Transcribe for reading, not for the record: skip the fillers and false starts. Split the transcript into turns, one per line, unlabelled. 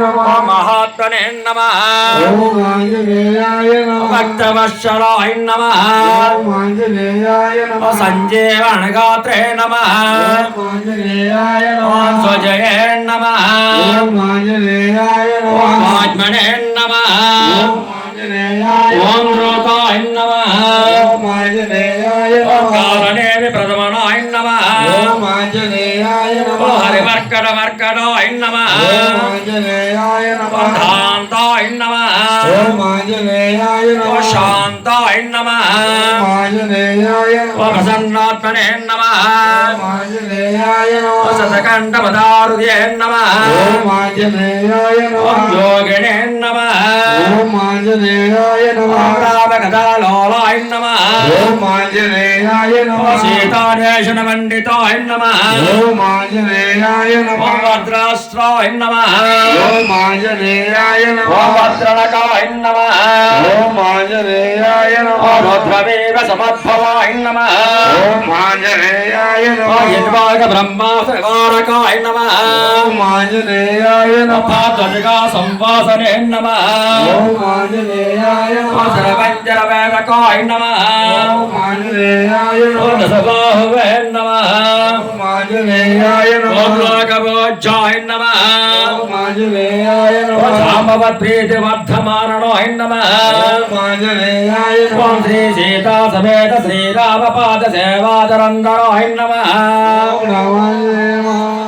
नमः महात्मने नमः ओम आंजनेयाय नमः भक्तवत्सलाय नमः ओम आंजनेयाय नमः संजीवनगात्रे नमः ओम आंजनेयाय नमः स्वजये नमः ओम आंजनेयाय नमः आत्मने नमः ओम आंजनेयाय ओम रोताय नमः ओम आंजनेयाय नमः कारणे प्रथमनाय नमः ओम आंजनेयाय नमः हरिवर्कडाय नमः ओम आंजनेयाय नमः शांताय नमः ओम आंजनेयाय नमः शांताय नमः ओम आंजनेयाय नमः प्रसन्नात्मने नमः ओम आंजनेयाय नमः सतकंठपदारुदे नमः ओम आंजनेयाय नमः योगिने नमः ओम आंजनेयाय नमः रामकथालोलाय नमः ओम आंजनेयाय नमः सीतान्वेषणपण्डिताय नमः ओम आंजनेयाय नमः भद्रास्त्राय नमः ओम आंजनेयाय नमः भद्रणकाय नमः ओम आंजनेयाय नमः रुद्रमेव समद्भवाय नमः ओम आंजनेयाय नमः यद्वाग ब्रह्मास्त्रकारकाय नमः ओम आंजनेयाय नमः ध्वजगा संवासने नमः ओम आंजनेयाय नमः सर्वञ्जनवेदकाय नमः ओम आंजनेयाय नमः दशबाहुवे नमः ओम आंजनेयाय नमः लोकभोज्याय नमः ओम आंजनेयाय नमः जाम्बवत्प्रीतिवर्धमाननाय नमः ओम आंजनेयाय नमः श्री सीता समेत श्रीरामपाद सेवाचरन्दनाय नमः ओम नमः